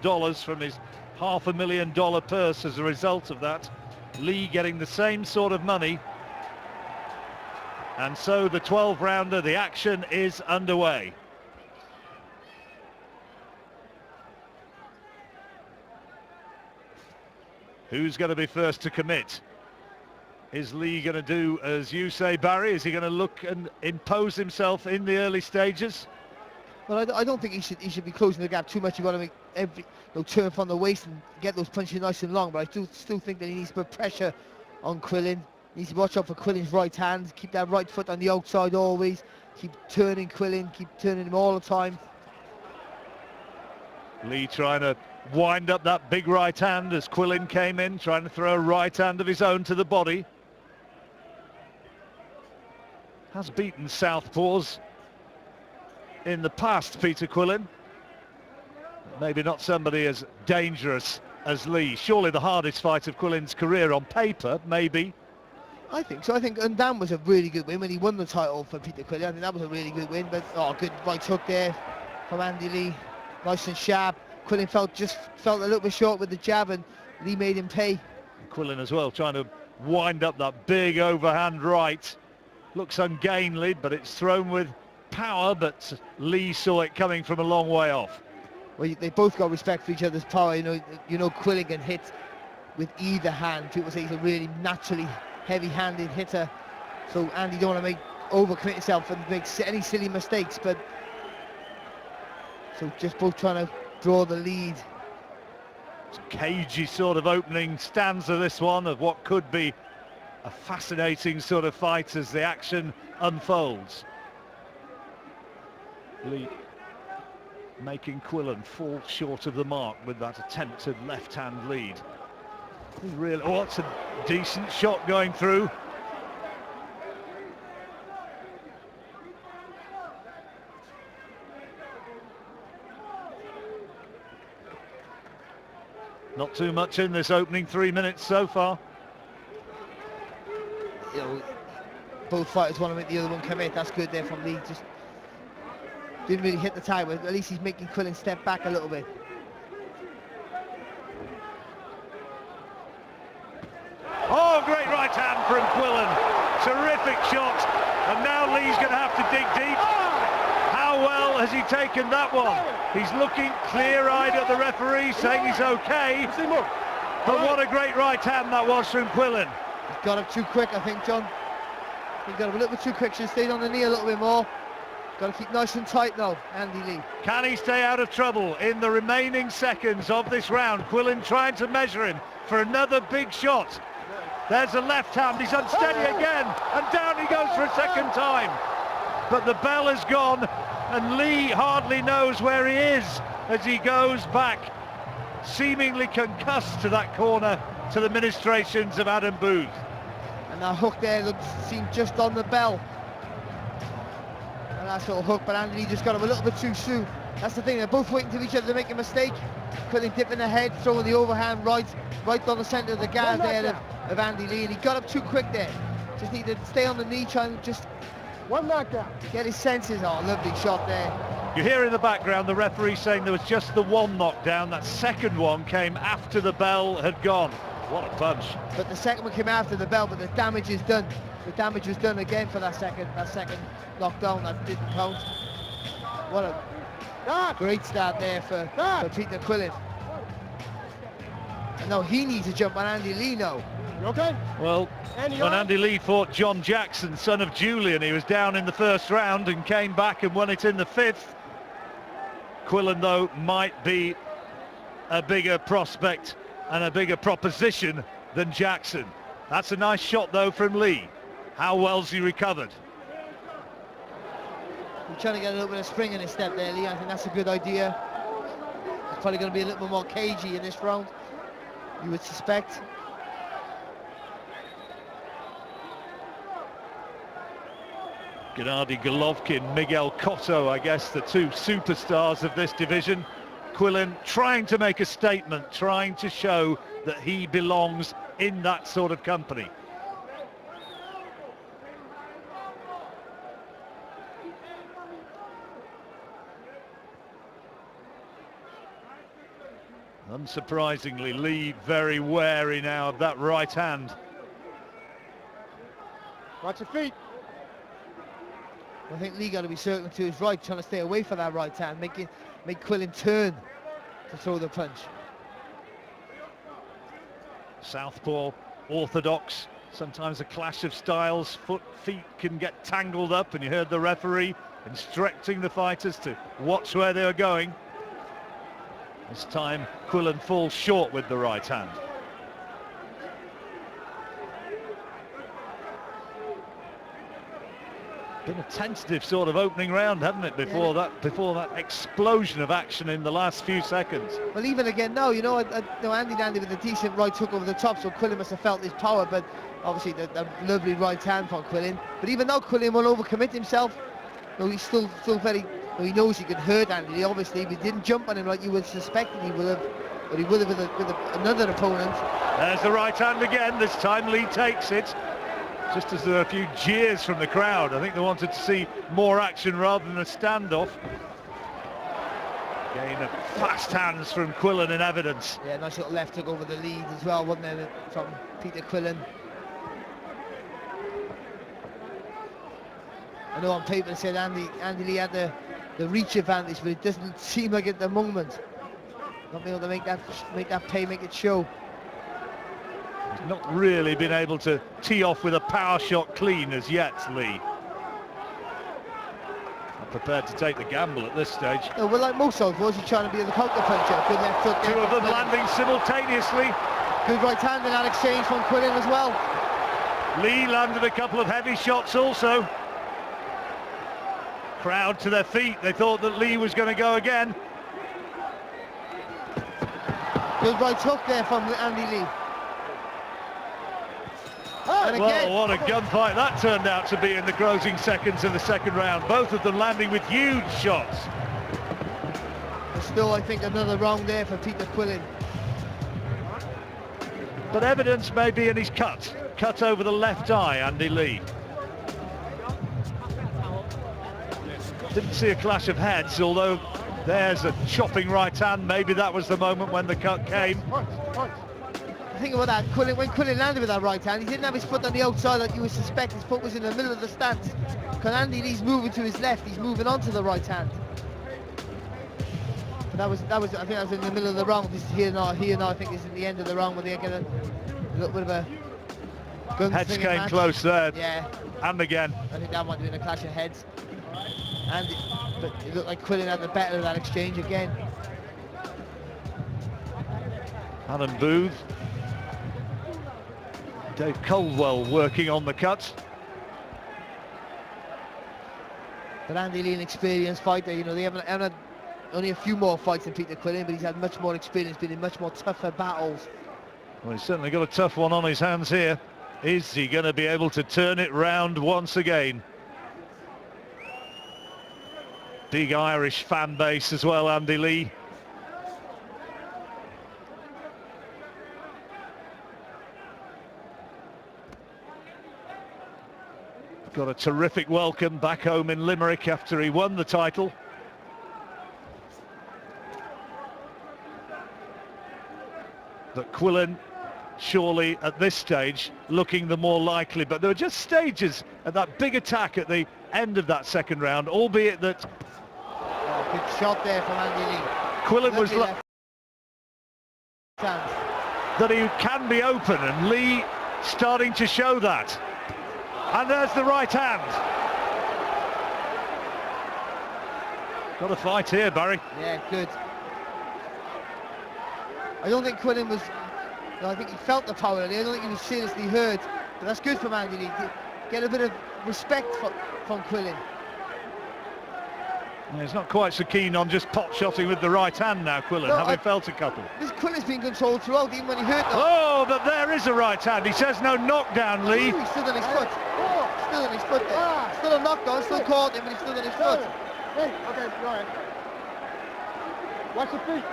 dollars from his $500,000 purse as a result of that. Lee getting the same sort of money. And so the 12-rounder, the action is underway. Who's going to be first to commit? Is Lee going to do as you say, Barry? Is he going to look and impose himself in the early stages? Well, I don't think he should be closing the gap too much. You've got to make every turn from the waist and get those punches nice and long. But I still think that he needs to put pressure on Quillin. He needs to watch out for Quillin's right hand. Keep that right foot on the outside always. Keep turning Quillin. Keep turning him all the time. Lee trying to wind up that big right hand as Quillin came in, trying to throw a right hand of his own to the body. Has beaten southpaws in the past, Peter Quillin. Maybe not somebody as dangerous as Lee. Surely the hardest fight of Quillin's career on paper, maybe. I think so. I think Undam was a really good win when he won the title for Peter Quillin. I think that was a really good win. But good right hook there from Andy Lee, nice and sharp. Quillin felt a little bit short with the jab, and Lee made him pay. Quillin as well, trying to wind up that big overhand right. Looks ungainly, but it's thrown with power. But Lee saw it coming from a long way off. Well, they both got respect for each other's power. You know, Quillin can hit with either hand. People say he's a really naturally heavy-handed hitter. So Andy don't want to overcommit himself and make any silly mistakes. But so just both trying to draw the lead. It's a cagey sort of opening stanza, this one, of what could be a fascinating sort of fight as the action unfolds. Lee making Quillin fall short of the mark with that attempted left-hand lead. Really, it's a decent shot going through. Not too much in this opening 3 minutes so far. You know, both fighters want to make the other one commit. That's good there from Lee. Just didn't really hit the target, but at least he's making Quillin step back a little bit. Oh, great right hand from Quillin. Terrific shot. And now Lee's going to have to dig deep. How well has he taken that one? He's looking clear-eyed at the referee, saying he's okay. But what a great right hand that was from Quillin. He's got up too quick, I think, John. He got up a little bit too quick. Should have stayed on the knee a little bit more. Got to keep nice and tight now, Andy Lee. Can he stay out of trouble in the remaining seconds of this round? Quillin trying to measure him for another big shot. There's a left hand, he's unsteady again, and down he goes for a second time. But the bell has gone, and Lee hardly knows where he is as he goes back, seemingly concussed to that corner, to the ministrations of Adam Booth. And that hook there seemed just on the bell. And that sort of hook, but Andy Lee just got him a little bit too soon. That's the thing, they're both waiting to each other to make a mistake. Quillin dipping the head, throwing the overhand right down the centre of the guard there of Andy Lee, and he got up too quick there. Just need to stay on the knee, try and just one knockdown. Get his senses. Oh, lovely shot there. You hear in the background the referee saying there was just the one knockdown. That second one came after the bell had gone. What a punch. But the second one came after the bell, but the damage is done. The damage was done again for that second knockdown that didn't count. What a great start there for Peter Quillin. And now he needs to jump on Andy Lee now. You okay? Well, when Andy Lee fought John Jackson, son of Julian, he was down in the first round and came back and won it in the fifth. Quillin, though, might be a bigger prospect and a bigger proposition than Jackson. That's a nice shot, though, from Lee. How well's he recovered? He's trying to get a little bit of spring in his step there, Lee. I think that's a good idea. He's probably going to be a little bit more cagey in this round, you would suspect. Gennady Golovkin, Miguel Cotto, I guess, the two superstars of this division. Quillin trying to make a statement, trying to show that he belongs in that sort of company. Unsurprisingly, Lee very wary now of that right hand. Watch your feet. I think Lee got to be circling to his right, trying to stay away from that right hand, make Quillin turn to throw the punch. Southpaw, orthodox, sometimes a clash of styles, feet can get tangled up, and you heard the referee instructing the fighters to watch where they were going. This time Quillin falls short with the right hand. Been a tentative sort of opening round, hasn't it, before that explosion of action in the last few seconds. Well, even again now, you know, Andy Dandy with a decent right hook over the top, so Quillin must have felt his power, but obviously the lovely right hand from Quillin. But even though Quillin will overcommit himself, you know, he's still very, well, he knows he could hurt Andy, obviously, but he didn't jump on him like you would suspect he would have, but he would have with another opponent. There's the right hand again, this time Lee takes it. Just as there are a few jeers from the crowd. I think they wanted to see more action rather than a standoff. Again, fast hands from Quillin in evidence. Yeah, nice little left hook over the lead as well, wasn't there, from Peter Quillin. I know on paper it said Andy Lee had the reach advantage, but it doesn't seem like at the moment. Not being able to make that pay, make it show. He's not really been able to tee off with a power shot clean as yet, Lee. Not prepared to take the gamble at this stage. No, well, like most southpaws, he's trying to be the counter puncher. Good left hook. Two of them landing simultaneously. Good right hand in that exchange from Quillin as well. Lee landed a couple of heavy shots also. Crowd to their feet. They thought that Lee was going to go again. Good right hook there from Andy Lee. Well, what a gunfight that turned out to be in the closing seconds of the second round. Both of them landing with huge shots. There's still, I think, another round there for Peter Quillin. But evidence may be in his cut over the left eye, Andy Lee. Didn't see a clash of heads, although there's a chopping right hand. Maybe that was the moment when the cut came. Think about that, when Quillin landed with that right hand, he didn't have his foot on the outside like you would suspect. His foot was in the middle of the stance. Because Andy Lee's moving to his left, he's moving onto the right hand. But that was I think that was in the middle of the round. This is here now, I think this is the end of the round where they get a little bit of a gun. Heads came close there. Yeah. And again. I think that might have been a clash of heads. But it looked like Quillin had the better of that exchange again. Adam Booth. Dave Coldwell working on the cut. But Andy Lee, an experienced fighter, you know, they haven't had only a few more fights than Peter Quillin, but he's had much more experience, been in much more tougher battles. Well, he's certainly got a tough one on his hands here. Is he going to be able to turn it round once again? Big Irish fan base as well, Andy Lee. Got a terrific welcome back home in Limerick after he won the title. But Quillin, surely at this stage, looking the more likely. But there were just stages at that big attack at the end of that second round, albeit that... Oh, good shot there from Andy Lee. Quillin was... that he can be open, and Lee starting to show that. And there's the right hand. Got a fight here, Barry. Yeah, good. I don't think Quillin was... No, I think he felt the power. I don't think he was seriously hurt. But that's good from Andy Lee. Get a bit of respect from Quillin. Yeah, he's not quite so keen on just pot-shotting with the right hand now, Quillin, having felt a couple. This Quillin's been controlled throughout, even when he hurt them. Oh, but there is a right hand. He says no knockdown, Lee. He's still on his foot. Still on his foot there. Still a knockdown, still caught him, but he's still on his foot. Hey, okay, go ahead. Watch your feet.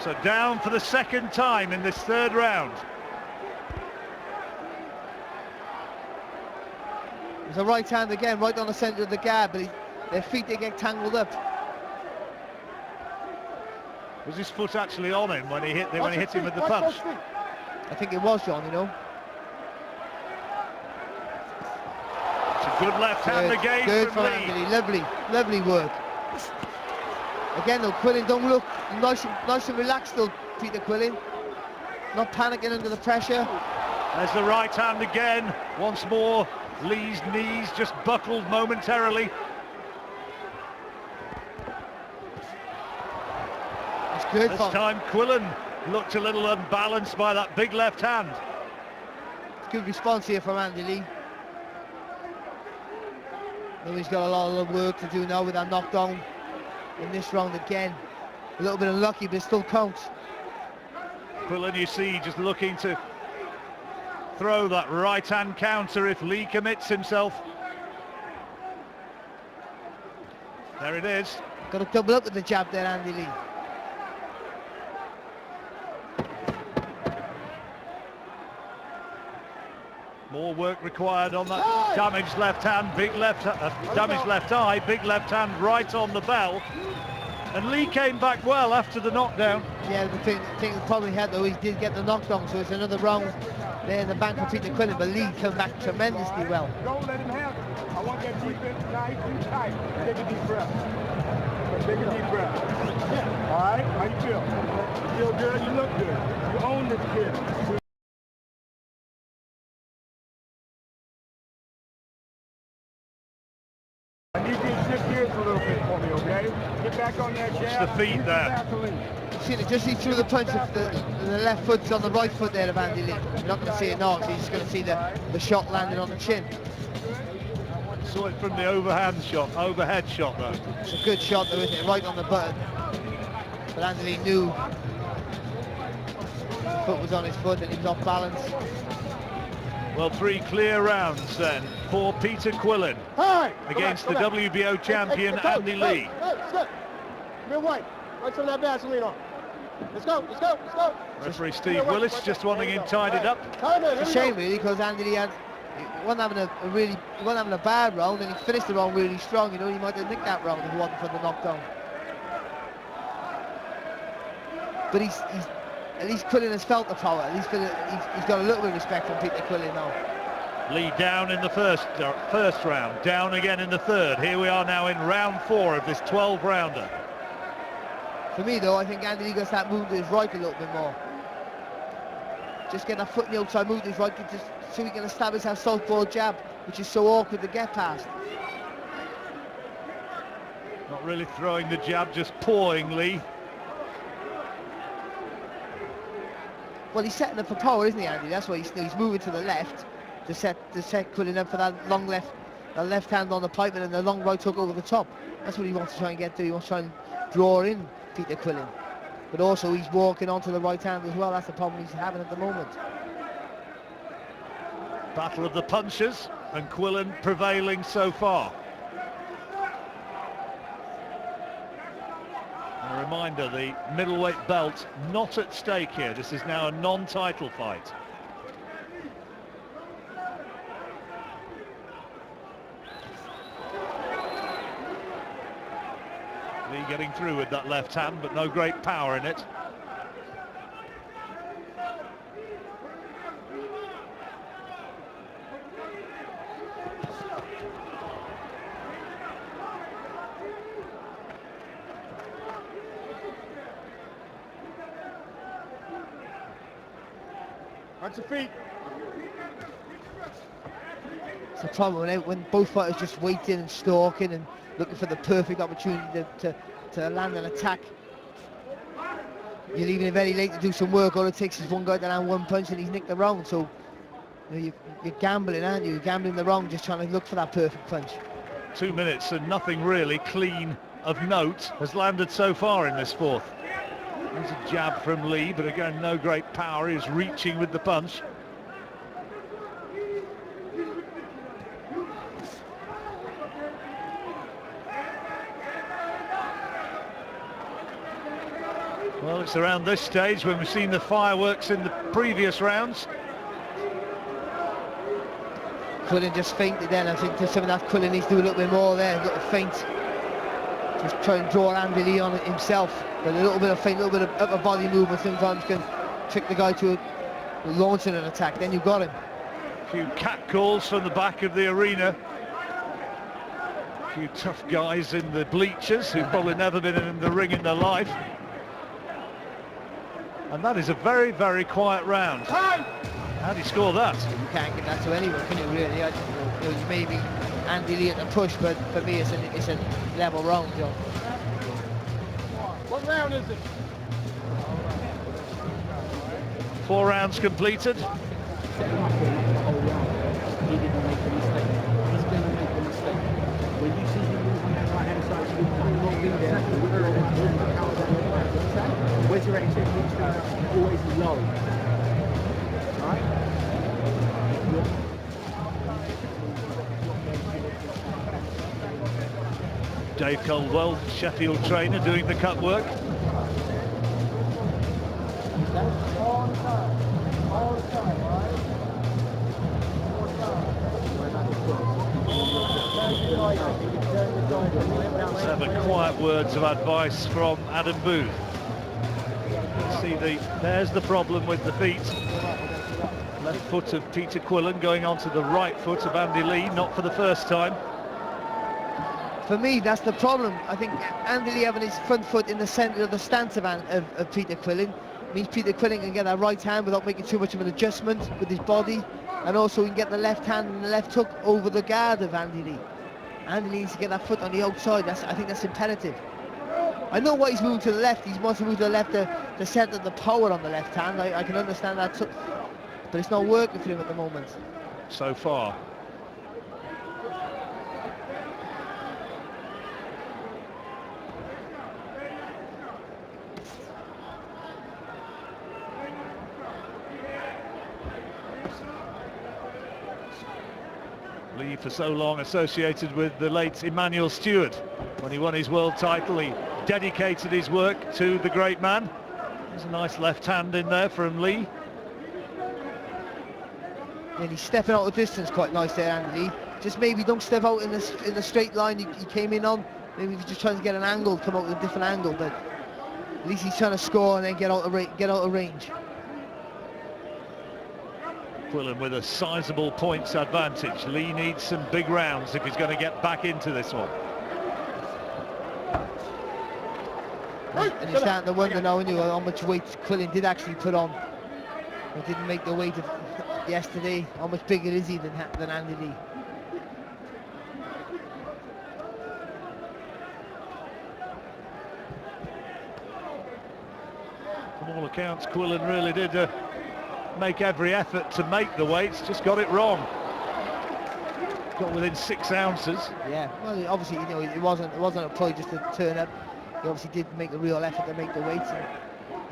So down for the second time in this third round. There's a right hand again, right on the centre of the guard, but their feet, they get tangled up. Was his foot actually on him when he hit him with the punch? I think it was, John, you know. It's a good left hand again good from Lee. Anthony. Lovely work. Again though, Quillin don't look nice and relaxed though, Peter Quillin. Not panicking under the pressure. There's the right hand again. Once more, Lee's knees just buckled momentarily. It's good. This time Quillin looked a little unbalanced by that big left hand. Good response here from Andy Lee. Now he's got a lot of work to do now with that knockdown in this round again. A little bit unlucky, but it still counts. Quillin, you see, just looking to throw that right-hand counter if Lee commits himself. There it is. Got to double up with the jab there, Andy Lee. More work required on that damaged left hand, damaged left eye, big left hand right on the bell. And Lee came back well after the knockdown. Yeah, the thing the problem he had though, he did get the knockdown, so it's another round there in the bank for Peter Quillin, but Lee came back tremendously well. Don't let him have it. I want that defense nice and tight. Take a deep breath. Take a deep breath. Yeah. All right, how you feel? You feel good? You look good. You own this kid. I need you to shift gears a little bit for me, okay? Get back on that jab. It's the feet there. See, just he threw the punch of the left foot's on the right foot there of Andy Lee. You're not going to see it now, so you're just going to see the shot landing on the chin. Saw it from the overhead shot though. It's a good shot though, isn't it? Right on the button. But Andy Lee knew the foot was on his foot and he was off balance. Well, 3 clear rounds then for Peter Quillin against the WBO champion Andy Lee. Real white. Right some of that Vaseline on. Let's go, let's go, let's go. Referee Steve Willis just wanting him tidied up. It's a shame really, because Andy Lee wasn't having a bad round, and he finished the round really strong. You know, he might have nicked that round if it wasn't for the knockdown. But he's at least Quillin has felt the power. At least he's got a little bit of respect from Peter Quillin now. Lee down in the first round, down again in the third. Here we are now in round 4 of this 12-rounder. For me though, I think Andy Lee got that move to his right a little bit more. Just get that foot in the outside, move to his right, just so he can establish that southpaw jab, which is so awkward to get past. Not really throwing the jab, just pawing Lee. Well, he's setting up for power, isn't he, Andy? That's why he's moving to the left to set Quillin up for that long left hand on the pipe and then the long right hook over the top. That's what he wants to try and get to. He wants to try and draw in Peter Quillin. But also he's walking onto the right hand as well. That's the problem he's having at the moment. Battle of the punches, and Quillin prevailing so far. And a reminder, the middleweight belt not at stake here. This is now a non-title fight. Lee getting through with that left hand, but no great power in it. Watch your feet. It's a problem when both fighters just waiting and stalking and looking for the perfect opportunity to land an attack. You're leaving it very late to do some work. All it takes is one guy to land one punch and he's nicked the round. So you know, you're gambling, aren't you? You're gambling the round, just trying to look for that perfect punch. 2 minutes and nothing really clean of note has landed so far in this fourth. There's a jab from Lee, but again, no great power. He's reaching with the punch. Well, it's around this stage when we've seen the fireworks in the previous rounds. Quillin just fainted then. I think there's something that Quillin needs to do a little bit more there, a little feint just try and draw Andy Lee on it himself. But a little bit of feint, a little bit of upper body movement sometimes can trick the guy to launching an attack. Then you've got him. A few cat calls from the back of the arena. A few tough guys in the bleachers who've probably never been in the ring in their life. And that is a very, very quiet round. How do you score that? You can't get that to anyone, can you, really? Maybe Andy Lee at the push, but for me it's a level round, John. What round is it? 4 rounds completed. He didn't make the mistake. He's going to make the mistake. When you see him move on that right hand side, you won't be there. Where's your action? Always low. Right? Dave Caldwell, Sheffield trainer, doing the cut work. Let's have a quiet words of advice from Adam Booth. See, there's the problem with the feet. Left foot of Peter Quillin going onto the right foot of Andy Lee, not for the first time. For me, that's the problem. I think Andy Lee having his front foot in the centre of the stance of Peter Quillin means Peter Quillin can get that right hand without making too much of an adjustment with his body, and also he can get the left hand and the left hook over the guard of Andy Lee. Andy Lee needs to get that foot on the outside. I think that's imperative. I know why he's moving to the left. He wants to move to the left to set up the power on the left hand. I can understand that, but it's not working for him at the moment. So far. Lee, for so long associated with the late Emmanuel Stewart. When he won his world title, he dedicated his work to the great man. There's a nice left hand in there from Lee. And he's stepping out of distance quite nice there, Andy Lee. Just maybe don't step out in the straight line he came in on. Maybe he's just trying to get an angle, come out with a different angle, but at least he's trying to score and then get out of range. Quillin with a sizable points advantage. Lee needs some big rounds if he's going to get back into this one. And you're starting to wonder now, how much weight Quillin did actually put on. He didn't make the weight of yesterday. How much bigger is he than Andy Lee? From all accounts, Quillin really did make every effort to make the weights, just got it wrong. Got within 6 ounces. Yeah, well, obviously, it wasn't a ploy just to turn up. He obviously did make a real effort to make the weights. And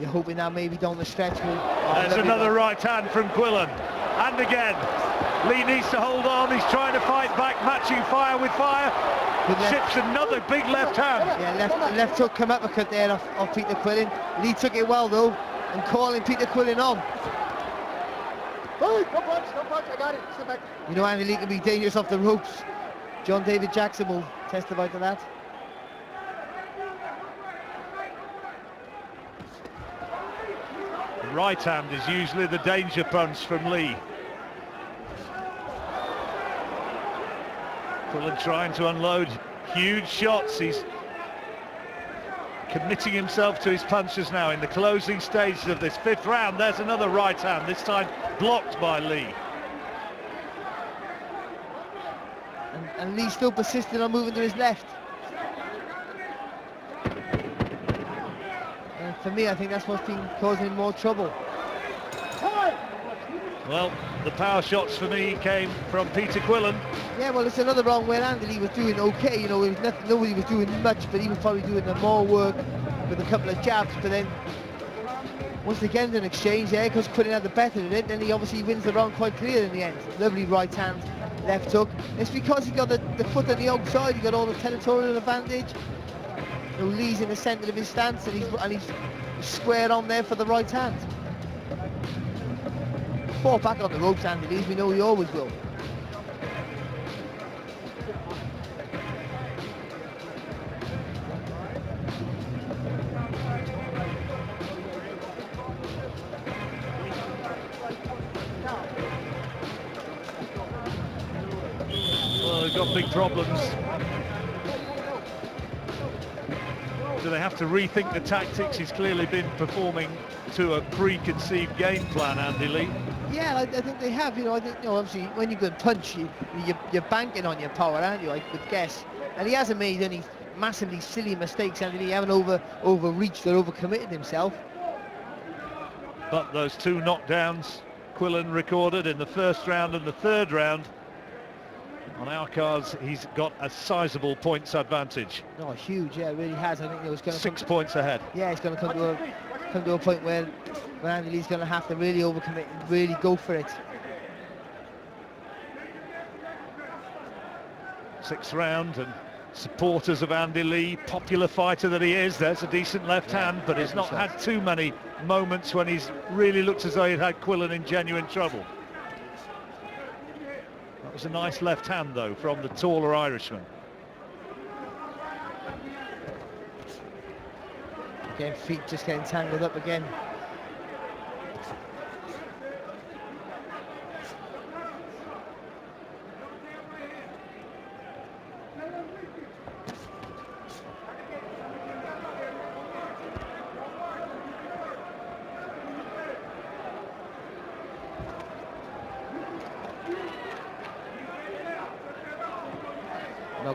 you're hoping now maybe down the stretch. There's another right hand from Quillin. And again, Lee needs to hold on. He's trying to fight back, matching fire with fire. Ships another big left hand. Yeah, left hook come uppercut there off Peter Quillin. Lee took it well though, and calling Peter Quillin on. Hey, no punch, I got it. Sit back. Andy Lee can be dangerous off the ropes. John David Jackson will testify to that. The right hand is usually the danger punch from Lee. Quillin trying to unload huge shots. He's committing himself to his punches now in the closing stages of this 5th round. There's another right hand, this time blocked by Lee. And Lee still persisting on moving to his left. And for me, I think that's what's been causing him more trouble. Well, the power shots for me came from Peter Quillin. Yeah, well, it's another round where Andy Lee was doing okay. Nobody was doing much, but he was probably doing more work with a couple of jabs. But then, once again, an exchange there, because Quillin had the better of it, then he obviously wins the round quite clear in the end. Lovely right hand, left hook. It's because he got the foot on the outside, he got all the territorial advantage. Lee's in the centre of his stance, and he's squared on there for the right hand. Fall back on the ropes, Andy Lee, we know he always will. got big problems. Do they have to rethink the tactics? He's clearly been performing to a preconceived game plan, Andy Lee. Yeah, I think they have. I think, obviously when you go and punch, you're banking on your power, aren't you? I would guess. And he hasn't made any massively silly mistakes, Andy Lee. He haven't overreached or overcommitted himself. But those two knockdowns Quillin recorded in the first round and the third round, on our cards, he's got a sizable points advantage. No, huge, yeah, it really has. I think it was going to 6 points ahead. Yeah, it's going to come to a point where Andy Lee's going to have to really overcommit and really go for it. Sixth round, and supporters of Andy Lee, popular fighter that he is, there's a decent left hand, but he's not had too many moments when he's really looked as though he'd had Quillin in genuine trouble. That was a nice left hand, though, from the taller Irishman. Again, feet just getting tangled up again.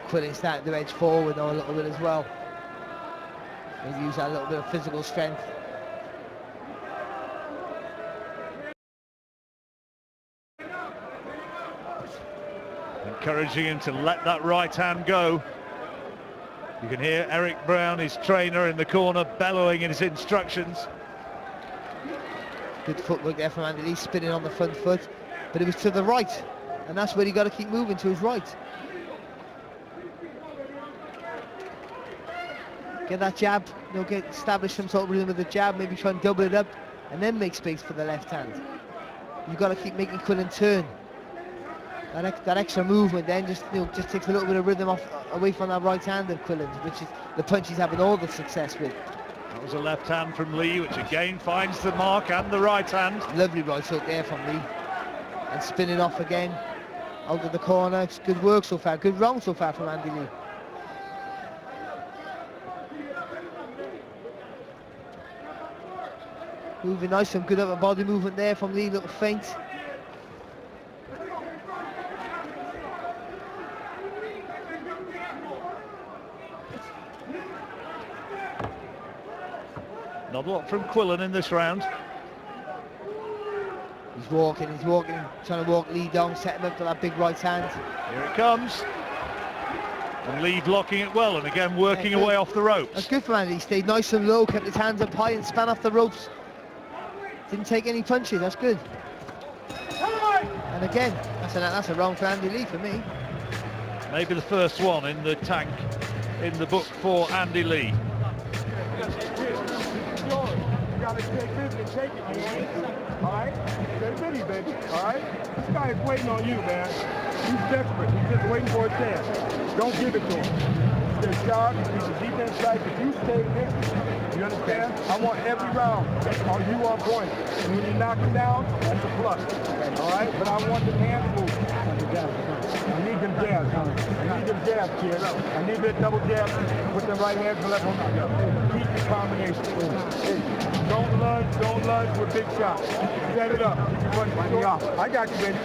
Quillin starting to edge forward now a little bit as well. Maybe use that little bit of physical strength. Encouraging him to let that right hand go. You can hear Eric Brown, his trainer, in the corner, bellowing in his instructions. Good footwork there from Andy Lee, spinning on the front foot, but it was to the right, and that's where you got to keep moving, to his right. Get that jab, establish some sort of rhythm with the jab, maybe try and double it up, and then make space for the left hand. You've got to keep making Quillin turn. That extra movement then just takes a little bit of rhythm away from that right hand of Quillin's, which is the punch he's having all the success with. That was a left hand from Lee, which again finds the mark, and the right hand. Lovely right hook there from Lee, and spinning off again out of the corner. It's good work so far, good round so far from Andy Lee. Moving nice, some good upper body movement there from Lee, little feint. Not a lot from Quillin in this round. He's walking, trying to walk Lee down, set him up for that big right hand. Here it comes. And Lee blocking it well, and again working away off the ropes. That's good for Andy. He stayed nice and low, kept his hands up high and span off the ropes. Didn't take any punches, that's good. And again, that's a round for Andy Lee for me. Maybe the first one in the tank in the book for Andy Lee. You gotta take business and take it, man. Alright? Stay busy, baby. Alright? This guy is waiting on you, man. He's desperate. He's just waiting for a chance. Don't give it to him. Stay sharp, he's a defense side, but you stay busy. You understand? I want every round on you on point. And when you knock him down, that's a plus. Alright? But I want the hands moving. I need them jabs. I need them jabs, kid. I need that double jab with the right hand and left hand. Keep the combination. Hey, don't lunge with big shots. Set it up. Keep your punch me off. I got you, baby.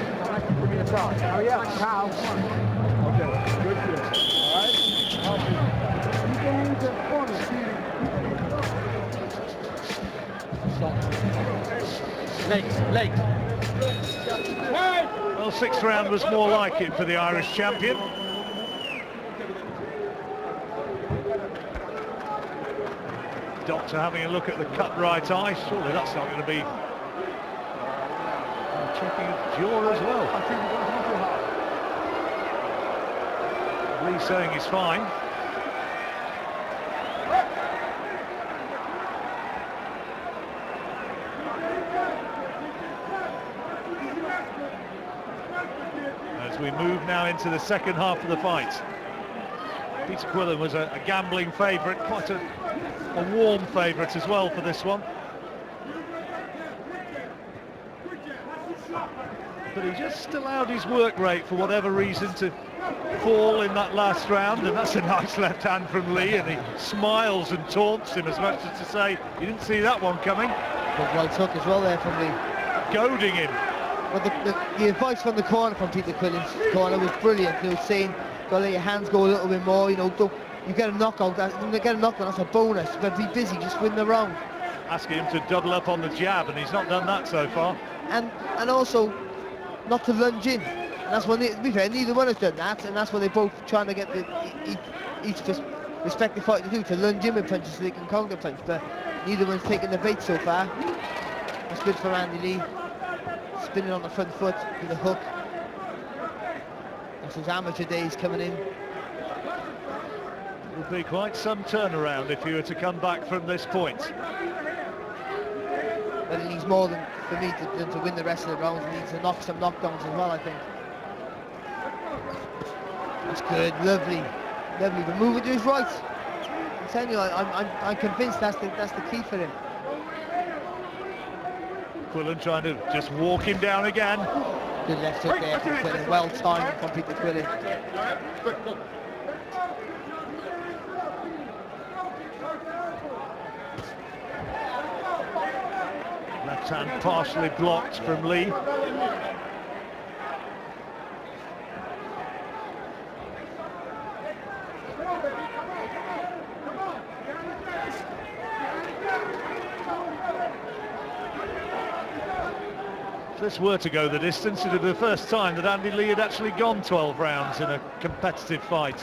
Give me the top. Oh yeah, Kyle. Okay, good shit. All right? You can use the corner, Legs. Well, sixth round was more like it for the Irish champion. Doctor having a look at the cut right eye. Surely that's not going to be checking his jaw as well. Lee saying he's fine. As we move now into the second half of the fight. Peter Quillin was a gambling favourite, quite a warm favourite as well for this one. But he just allowed his work rate, for whatever reason, to fall in that last round, and that's a nice left hand from Lee, and he smiles and taunts him as much as to say, you didn't see that one coming. Good right hook as well there from Lee. Goading him. But the advice from the corner, from Peter Quillin's corner, was brilliant. He was saying, gotta let your hands go a little bit more, you know, don't, you get a knockout, when they get a knockout, that's a bonus, but be busy, just win the round. Asking him to double up on the jab, and he's not done that so far. And also, not to lunge in. And that's when, to be fair, neither one has done that, and that's what they're both trying to get each respective fighter to do, to lunge in with punches so they can counter punch, but neither one's taken the bait so far. That's good for Andy Lee. Spinning on the front foot with a hook. That's his amateur days coming in. It would be quite some turnaround if he were to come back from this point. But he needs more than, for me, than to win the rest of the rounds. He needs to knock some knockdowns as well, I think. That's good, lovely, lovely. The movement to his right. I'm telling you, I'm convinced that's the key for him. Quillin trying to just walk him down again. Good left hook there from Quillin, well timed from Peter Quillin. Left hand partially blocked from Lee. If this were to go the distance, it would be the first time that Andy Lee had actually gone 12 rounds in a competitive fight.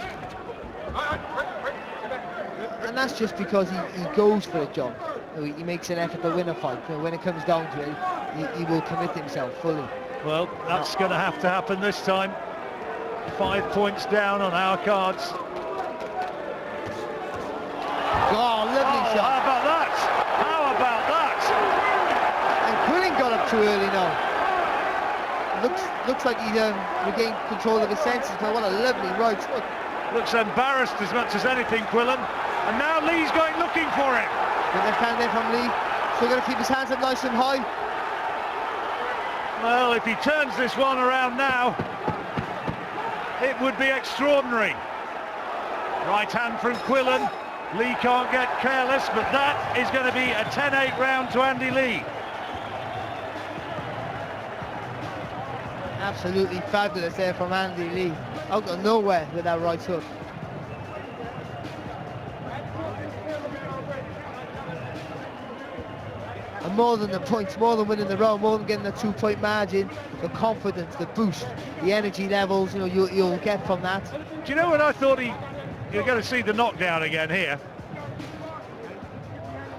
And that's just because he goes for it, John. He makes an effort to win a fight. You know, when it comes down to it, he will commit himself fully. Well, that's going to happen this time. 5 points down on our cards. Oh, lovely shot. How about that? How about that? And Quillin got up too early now. Looks like he regained control of his senses, but what a lovely right hook. Looks embarrassed as much as anything, Quillin. And now Lee's going looking for it. Good left hand there from Lee. Still got to keep his hands up nice and high. Well, if he turns this one around now, it would be extraordinary. Right hand from Quillin. Lee can't get careless, but that is going to be a 10-8 round to Andy Lee. Absolutely fabulous there from Andy Lee. Out of nowhere with that right hook. And more than the points, more than winning the round, more than getting a 2-point margin, the confidence, the boost, the energy levels, you know, you'll get from that. Do you know what I thought you're going to see the knockdown again here?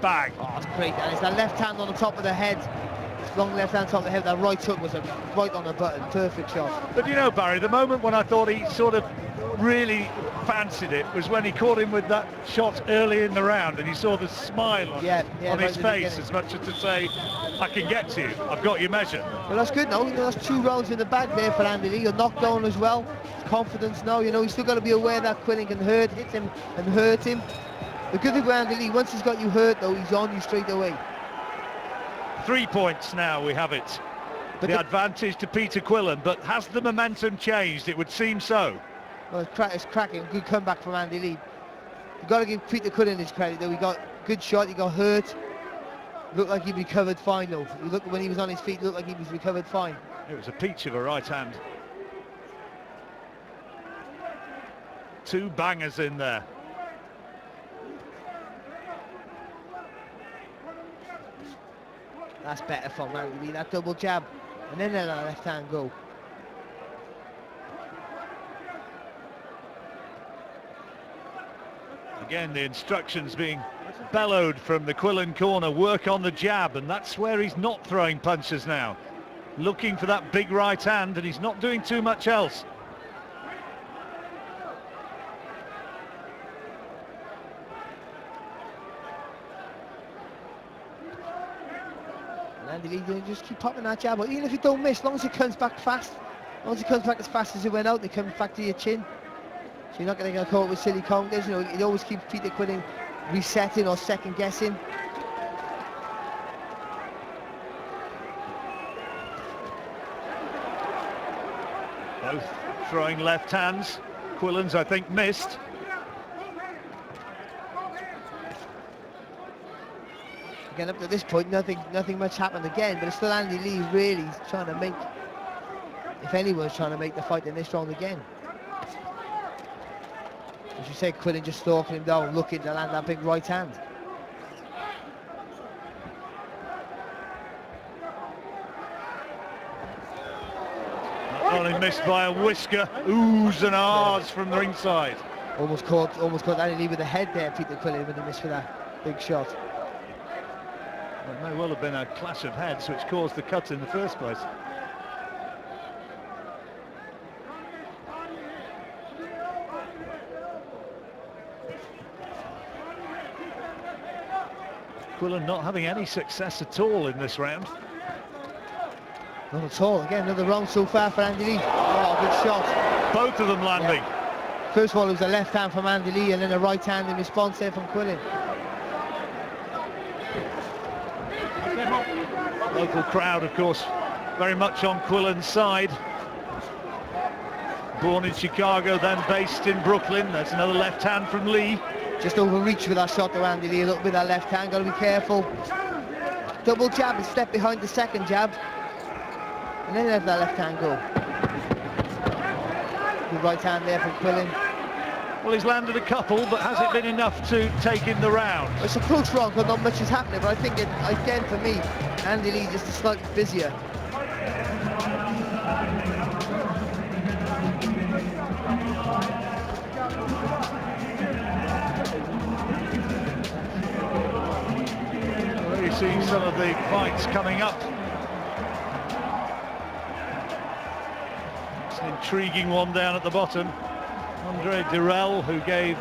Bang. Oh, it's great, and it's that left hand on the top of the head. Long left hand top of the head, that right hook was right on the button, perfect shot. But you know, Barry, the moment when I thought he sort of really fancied it was when he caught him with that shot early in the round, and you saw the smile on his face, as much as to say, I can get to you, I've got you measured. Well, that's good now. You know, that's 2 rounds in the bag there for Andy Lee. A knockdown as well. Confidence now. You know, he's still got to be aware that Quillin can hit him and hurt him. The good thing with Andy Lee, once he's got you hurt though, he's on you straight away. 3 points now, we have it. But the advantage to Peter Quillin, but has the momentum changed? It would seem so. Well, it's cracking. Good comeback from Andy Lee. You've got to give Peter Quillin his credit though. He got good shot, he got hurt. Looked like he recovered fine though. You look, when he was on his feet, looked like he was recovered fine. It was a peach of a right hand. 2 bangers in there. That's better from Andy Lee, that double jab. And then let that left hand go. Again, the instructions being bellowed from the Quillin corner, work on the jab, and that's where he's not throwing punches now. Looking for that big right hand, and he's not doing too much else. And Andy Lee just keep popping that jab, but even if you don't miss, as long as it comes back fast, as long as it comes back as fast as it went out, it comes back to your chin. So you're not going to get caught with silly counters. You know, it always keeps Peter Quillin resetting or second guessing. Both throwing left hands. Quillin's, I think, missed. Again, up to this point, nothing much happened again, but it's still Andy Lee really trying to make, if anyone's trying to make the fight in this round again. As you say, Quillin just stalking him down, looking to land that big right hand. Only missed by a whisker. Oohs and ahs from the ringside. Almost caught Andy Lee with the head there, Peter Quillin, when he missed for that big shot. Well, it may well have been a clash of heads which caused the cut in the first place. Quillin not having any success at all in this round. Not at all. Again, another round so far for Andy Lee. Oh, good shot. Both of them landing. Yeah. First of all, it was a left hand from Andy Lee, and then a right hand in response there from Quillin. Local crowd, of course, very much on Quillin's side. Born in Chicago, then based in Brooklyn. There's another left hand from Lee. Just overreached with that shot to Andy Lee, a little bit of that left hand, got to be careful. Double jab and step behind the second jab. And then let that left hand go. Good right hand there from Quillin. Well, he's landed a couple, but has it been enough to take in the round? It's a close round, but not much is happening. But I think, again, for me, Andy Lee just slightly busier. Well, you see some of the fights coming up. It's an intriguing one down at the bottom. Andre Dirrell, who gave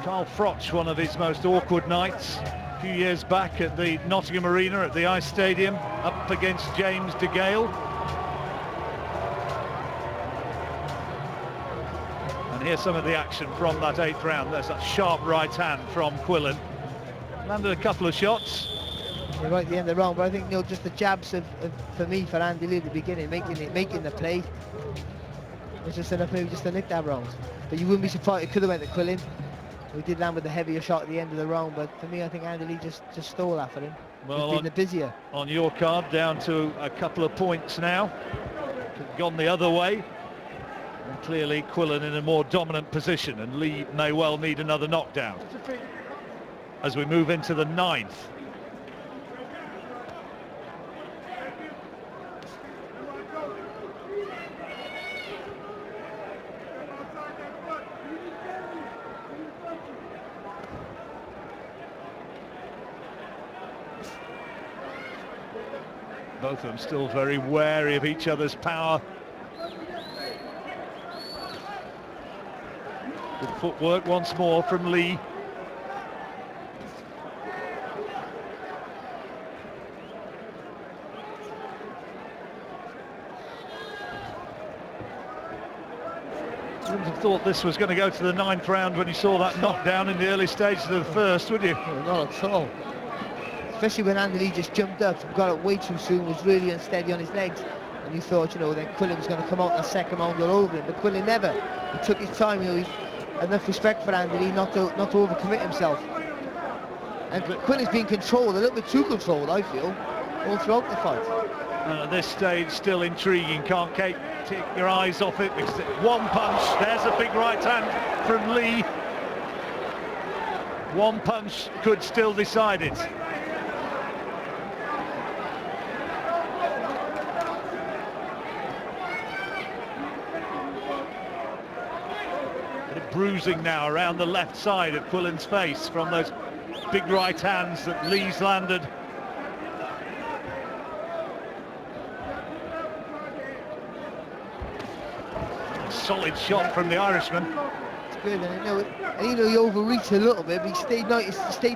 Carl Froch one of his most awkward nights a few years back at the Nottingham Arena at the Ice Stadium, up against James DeGale. And here's some of the action from that 8th round. There's that sharp right hand from Quillin. Landed a couple of shots. You're right at the end of the round, but I think, you know, just the jabs for me, for Andy Lee at the beginning, making the play. It's just enough maybe just to nick that round. But you wouldn't be surprised it could have went to Quillin. We did land with the heavier shot at the end of the round, but for me, I think Andy Lee just stole after him. Well, being the busier. On your card, down to a couple of points now. Gone the other way. And clearly Quillin in a more dominant position, and Lee may well need another knockdown as we move into the 9th. Both of them still very wary of each other's power. Good footwork once more from Lee. You wouldn't have thought this was going to go to the 9th round when you saw that knockdown in the early stages of the first, would you? No, not at all. Especially when Andy Lee just jumped up and got it way too soon, was really unsteady on his legs. And you thought, you know, then Quillin was going to come out in the second round all over him. But Quillin never. He took his time, you know, enough respect for Andy Lee not to overcommit himself. And Quillin's been controlled, a little bit too controlled, I feel, all throughout the fight. And at this stage, still intriguing. Can't take your eyes off it, because one punch, there's a big right hand from Lee. One punch could still decide it. Bruising now around the left side of Quillin's face from those big right hands that Lee's landed. Solid shot from the Irishman. It's good, and you know he overreached a little bit, but he stayed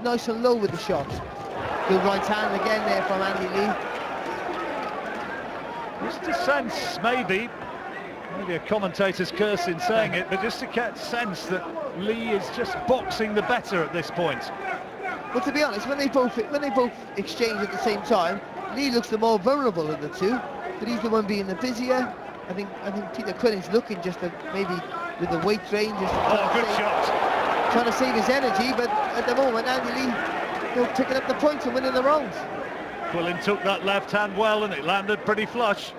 nice and low with the shot. Good right hand again there from Andy Lee. Just a sense, maybe a commentator's curse in saying it, but just to get a sense that Lee is just boxing the better at this point. Well, to be honest, when they both exchange at the same time, Lee looks the more vulnerable of the two, but he's the one being the busier. think Peter Quillin's looking just to maybe with the weight range, just Oh, good shot. trying to save his energy, but at the moment Andy Lee, picking up the points and winning the rounds. Quillin took that left hand well and it landed pretty flush.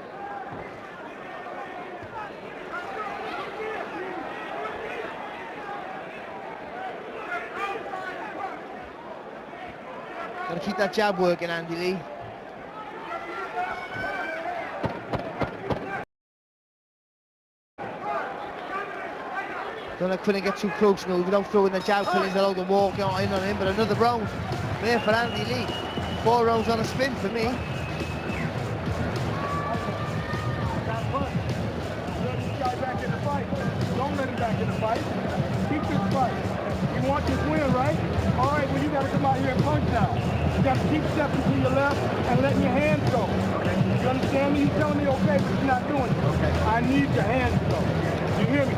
Got to keep that jab working, Andy Lee. Don't let Quillin get too close now. Without throwing the jab, Quillin's allowed to walk in on him, but another round there for Andy Lee. 4 rounds on a spin for me. Let this guy back in the fight. Don't let him back in the fight. Keep this fight. You want this win, right? All right, well, you got to come out here and punch now. You got to keep stepping to your left and letting your hands go. You understand me? You telling me okay, but you're not doing it. Okay. I need your hands to go. You hear me?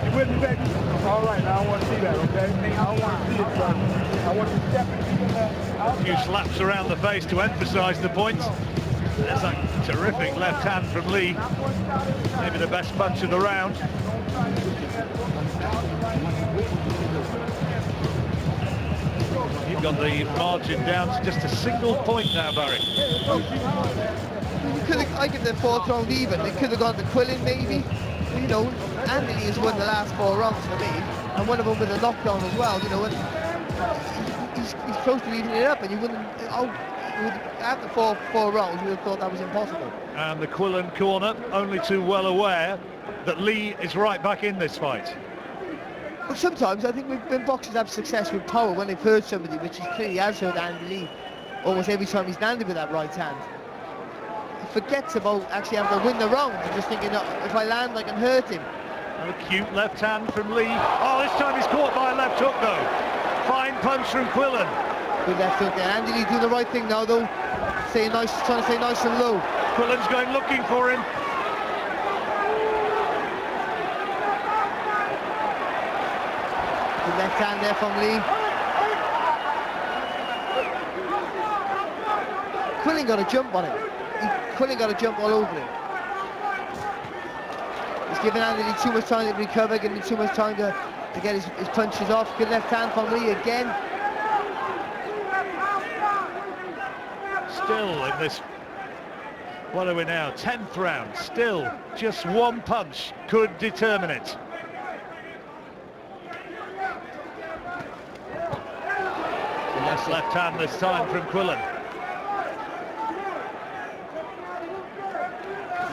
You with me, baby? All right, now I want to see that, okay? I don't want to see it, son. I want you to step and keep that. A few slaps around the face to emphasise the point. There's a terrific left hand from Lee. Maybe the best punch of the round. You've got the margin down to just a single point now, Barry. I give the 4th round even. It could have gone to Quillin maybe. You know, Andy Lee has won the last 4 rounds for me, and one of them with a knockdown as well. You know, and he's close to evening it up, and you wouldn't. After four rounds, you would have thought that was impossible. And the Quillin corner only too well aware that Lee is right back in this fight. But sometimes I think when boxers have success with power, when they've hurt somebody, which he clearly has hurt Andy Lee, almost every time he's landed with that right hand, he forgets about actually having to win the round and just thinking, oh, if I land, I can hurt him. And a cute left hand from Lee. Oh, this time he's caught by a left hook though. Fine punch from Quillin. Good left hook there. Andy Lee doing the right thing now though. Trying to stay nice and low. Quillin's going looking for him. Good left hand there from Lee. Quillin got a jump on him. Quillin got a jump all over him. He's giving Andy Lee too much time to recover, giving him too much time to get his punches off. Good left hand from Lee again. Still in this, what are we now, 10th round, still just one punch could determine it. That's left hand this time from Quillin.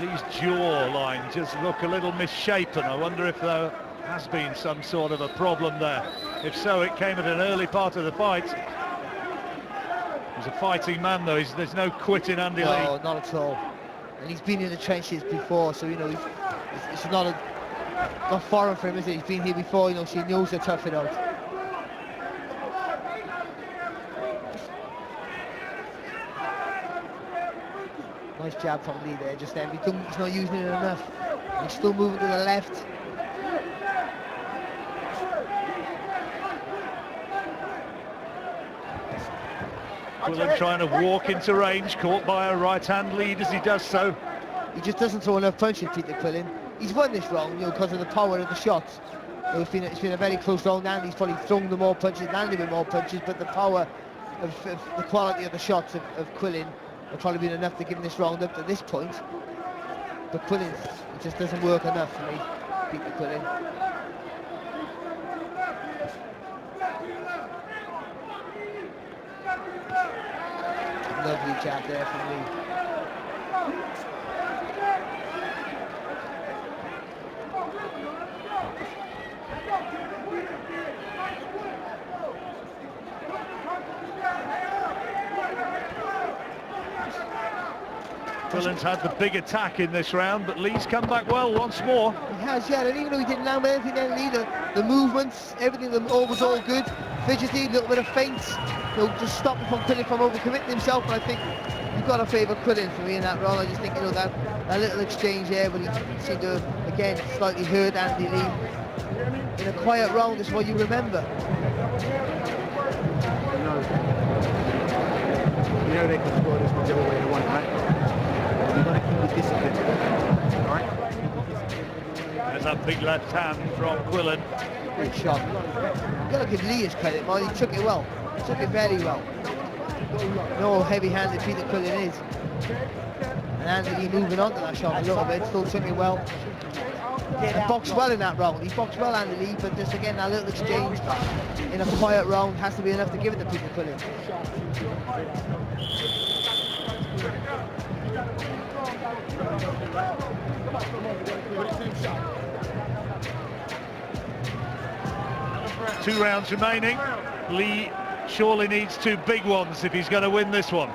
Lee's jawline just look a little misshapen. I wonder if there has been some sort of a problem there. If so, it came at an early part of the fight. He's a fighting man though, there's no quitting Andy Lee. No, not at all. And he's been in the trenches before, so you know, it's not foreign for him, is it? He's been here before, you know, so he knows to tough it out. Nice jab from Lee there, just then. He's not using it enough. He's still moving to the left. Quillin trying to walk into range, caught by a right-hand lead as he does so. He just doesn't throw enough punches, Peter Quillin. He's won this round, you know, because of the power of the shots. You know, it's been a very close round, and he's probably thrown the more punches, landed with more punches, but the power of the quality of the shots of Quillin have probably been enough to give him this round up to this point. But Quillin, it just doesn't work enough for me, Peter Quillin. Lovely jab there from Lee. Quillin's had the big attack in this round, but Lee's come back well once more. He has, yeah, and even though he didn't land with anything then, Lee, the movements, everything was all good. Fidgety, a little bit of feints, you know, just stopping from Quillin from overcommitting himself, and I think you've got to favour Quillin for me in that round. I just think, you know, that little exchange there, but he seemed to, again, slightly hurt Andy Lee. In a quiet round is what you remember. You know they can score this whichever way they want, right? You've got to keep the discipline, all right? that big left hand from Quillin. Great shot. You've got to give Lee his credit, man. He took it well. He took it very well. No heavy-handed Peter Quillin is. And Andy Lee moving on to that shot a little bit, still took it well. He boxed well in that round. He boxed well, Andy Lee, but just again, that little exchange in a quiet round has to be enough to give it to Peter Quillin. Two rounds remaining. Lee surely needs two big ones if he's going to win this one.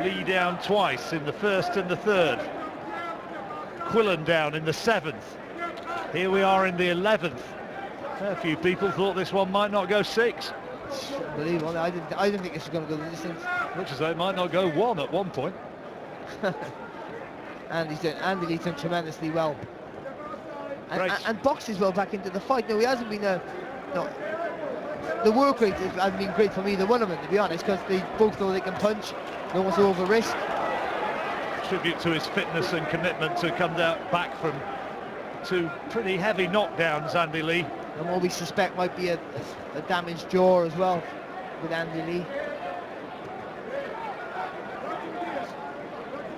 Lee down twice in the first and the third. Quillin down in the 7th. Here we are in the 11th. A few people thought this one might not go 6. Unbelievable. I didn't think this was going to go the distance. Much as they might not go 1 at one point. Andy Lee's done tremendously well. And boxes well back into the fight. No, he hasn't been the work rate hasn't been great from either one of them, to be honest, because they both know they can punch. No one's over risk. Tribute to his fitness and commitment to come back from 2 pretty heavy knockdowns, Andy Lee. And what we suspect might be a damaged jaw as well with Andy Lee.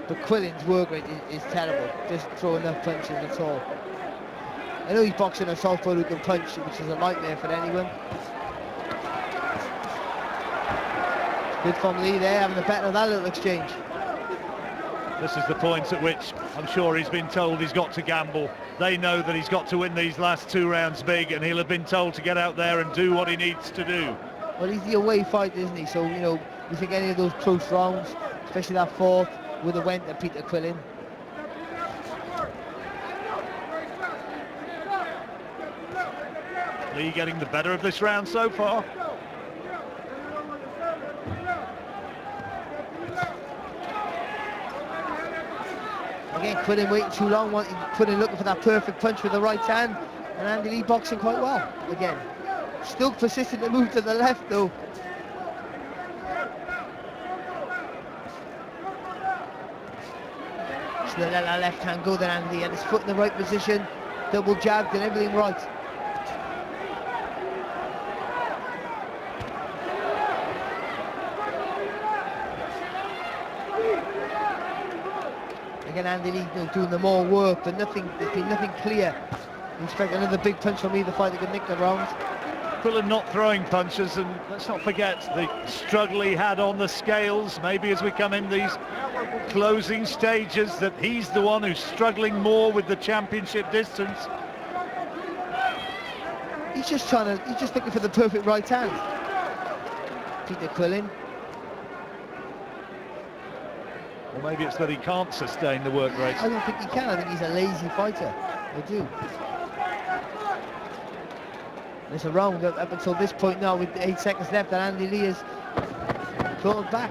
But Quillin's work rate is terrible, just throwing enough punches at all. I know he's boxing a southpaw who can punch, which is a nightmare for anyone. Good from Lee there, having the better of that little exchange. This is the point at which I'm sure he's been told he's got to gamble. They know that he's got to win these last 2 rounds big, and he'll have been told to get out there and do what he needs to do. Well, he's the away fighter, isn't he? So, you know, you think any of those close rounds, especially that 4th, would have went to Peter Quillin. Lee getting the better of this round so far. Again, Quillin waiting too long, Quillin looking for that perfect punch with the right hand, and Andy Lee boxing quite well again. Still persistent to move to the left though. So they let that left hand go then, Andy, and his foot in the right position, double jabbed and everything right. Again, Andy Lee doing the more work, but there's been nothing clear. We expect another big punch from either fighter could nick the round. Quillin not throwing punches, and let's not forget the struggle he had on the scales. Maybe as we come in these closing stages, that he's the one who's struggling more with the championship distance. He's just looking for the perfect right hand. Peter Quillin. Or maybe it's that he can't sustain the work rate. I don't think he can. I think he's a lazy fighter. I do. There's a round up until this point now with 8 seconds left, and Andy Lee has clawed back.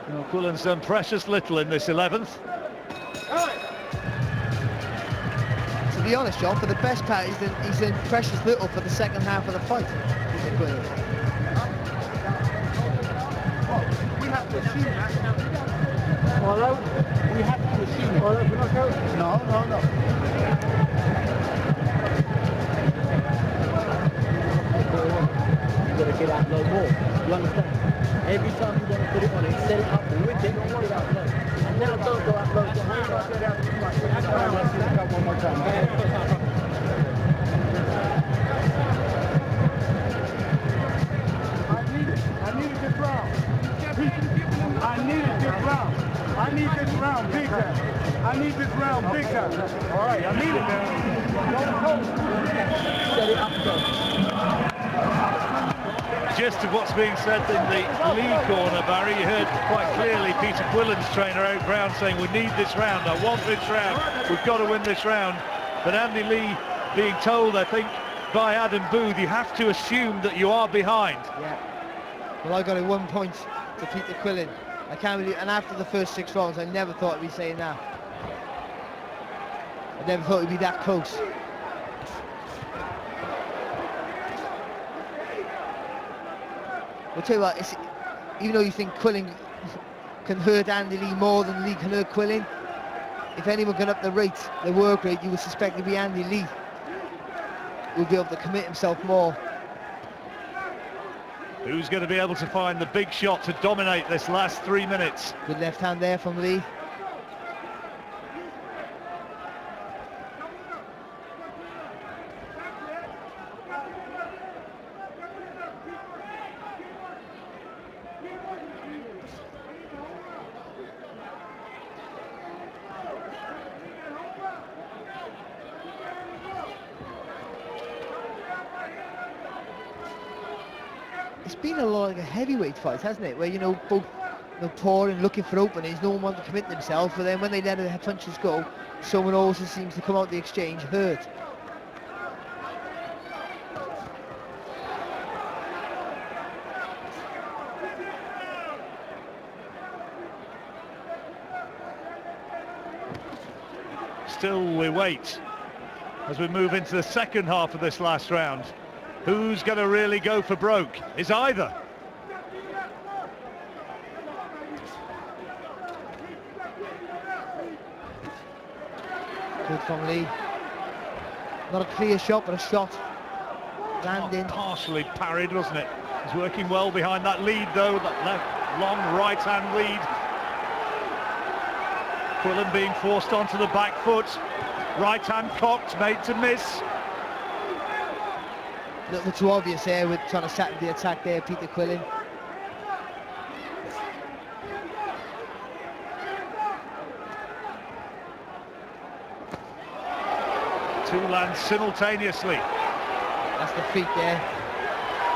Well, Quillin's done precious little in this 11th. To be honest, John, for the best part, he's done precious little for the second half of the fight. Peter Quillin. We have to assume that. Hello? We have to assume. We're not going. No. You've got to get out low more. You understand? Every time you want to put it on it, set it up with it, get out low. And now don't go out low. One more time. I needed this round. I need this round big time. I need this round big time. All right, I need it now. Set it up though. Gist of what's being said in the Lee corner, Barry. You heard quite clearly Peter Quillin's trainer out Brown saying, we need this round, I want this round, we've got to win this round. But Andy Lee being told, I think, by Adam Booth, you have to assume that you are behind. Yeah. Well, I got it 1 point to Peter Quillin. I can't believe, and after the first 6 rounds, I never thought I'd be saying that. I never thought it'd be that close. I'll tell you what, even though you think Quillin can hurt Andy Lee more than Lee can hurt Quillin. If anyone can up the work rate, you would suspect it'd be Andy Lee, who'll be able to commit himself more. Who's going to be able to find the big shot to dominate this last 3 minutes? Good left hand there from Lee. It's been a lot of heavyweight fights, hasn't it? Where, you know, both pouring, looking for openings, no one wants to commit themselves, but then when they let the punches go, someone also seems to come out the exchange hurt. Still we wait as we move into the second half of this last round. Who's going to really go for broke? Is either. Good from Lee. Not a clear shot, but a shot. Landing. Partially parried, wasn't it? He's working well behind that lead, though. That left, long right-hand lead. Quillin being forced onto the back foot. Right hand cocked, made to miss. A little too obvious there with trying to set the attack there, Peter Quillin. Two lands simultaneously. That's the feet there.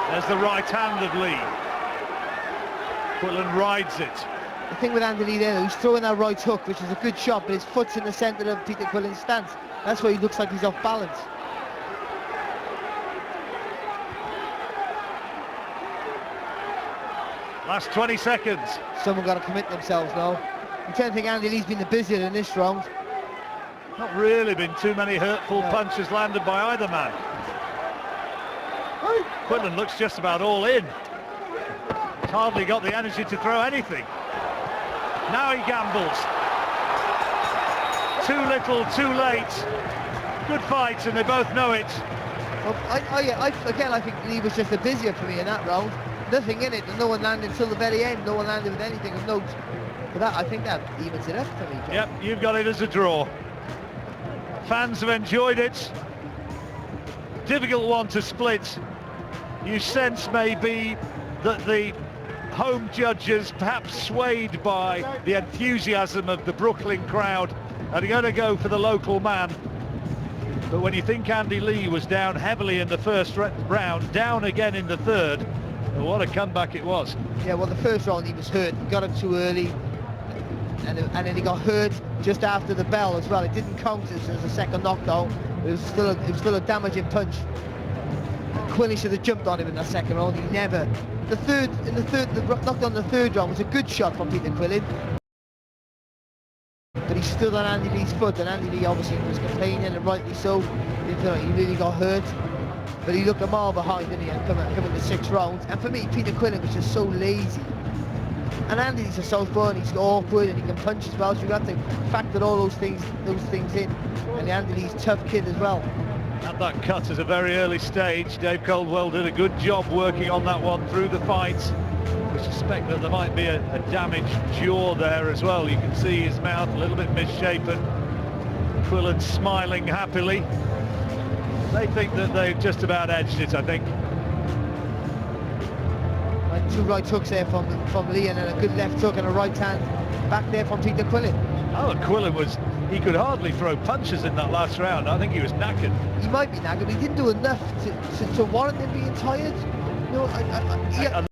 There's the right hand of Lee. Quillin rides it. The thing with Andy Lee there, though, he's throwing that right hook, which is a good shot, but his foot's in the centre of Peter Quillin's stance. That's why he looks like he's off balance. Last 20 seconds. Someone got to commit themselves now. I tend to think Andy Lee's been the busier in this round. Not really been too many hurtful punches landed by either man. Quillin looks just about all in. He's hardly got the energy to throw anything. Now he gambles. Too little, too late. Good fight, and they both know it. Well, I think Lee was just the busier for me in that round. Nothing in it, and no one landed until the very end. No one landed with anything of note. But that, I think that evens it up for me, John. Yep, you've got it as a draw. Fans have enjoyed it. Difficult one to split. You sense maybe that the home judges, perhaps swayed by the enthusiasm of the Brooklyn crowd, are going to go for the local man. But when you think Andy Lee was down heavily in the first round, down again in the third, well, what a comeback it was. Yeah, well, the first round he was hurt. He got up too early, and then he got hurt just after the bell as well. It didn't count as a second knockdown. It was still a damaging punch. Quillin should have jumped on him in that second round. He never. The knockdown in the third round was a good shot from Peter Quillin, but he stood on Andy Lee's foot, and Andy Lee obviously was complaining, and rightly so. He really got hurt, but he looked a mile behind, didn't he, and come in the sixth round. And for me, Peter Quillin was just so lazy. And Andy Lee's a southpaw, and he's awkward, and he can punch as well, so you have to factor all those things in. And Andy Lee's a tough kid as well. At that cut at a very early stage, Dave Caldwell did a good job working on that one through the fight. We suspect that there might be a damaged jaw there as well. You can see his mouth a little bit misshapen. Quillin smiling happily. They think that they've just about edged it, I think. Right, two right hooks there from Lee, and then a good left hook and a right hand back there from Peter Quillin. Oh, Quillin he could hardly throw punches in that last round. I think he was knackered. He might be knackered, but he didn't do enough to warrant him being tired. No, yeah.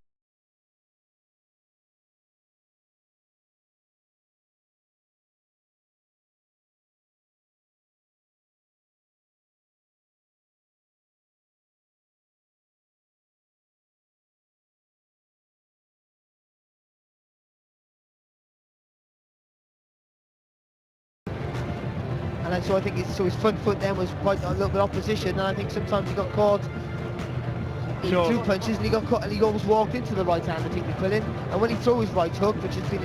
And so I think his front foot then was quite a little bit opposition, and I think sometimes he got caught He Sure. threw punches and he got caught, and he almost walked into the right hand of Peter Quillin. And when he threw his right hook, which has been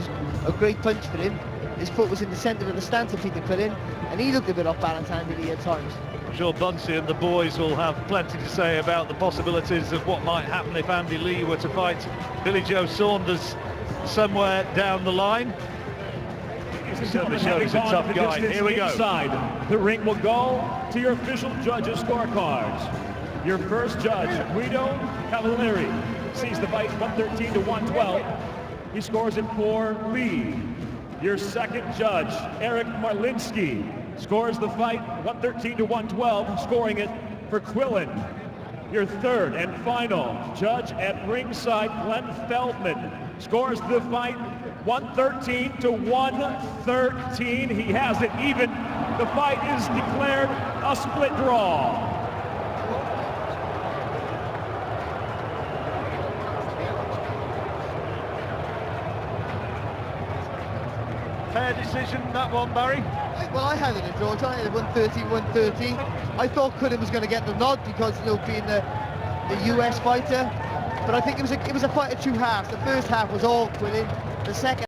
a great punch for him, his foot was in the centre of the stance of Peter Quillin, and he looked a bit off balance handedly at times. I'm sure Bunsey and the boys will have plenty to say about the possibilities of what might happen if Andy Lee were to fight Billy Joe Saunders somewhere down the line. He certainly showed he's a tough guy. Here we go. Inside the ring will go to your official judges' scorecards. Your first judge, Guido Cavalieri, sees the fight 113 to 112. He scores it for Lee. Your second judge, Eric Marlinski, scores the fight 113 to 112, scoring it for Quillin. Your third and final judge at ringside, Glenn Feldman, scores the fight 113 to 113. He has it even. The fight is declared a split draw. Fair decision, that one, Barry. Well, I had it a draw. I had it 130. I thought Quillin was going to get the nod because, you know, being the US fighter. But I think it was a fight of two halves. The first half was all Quillin. The second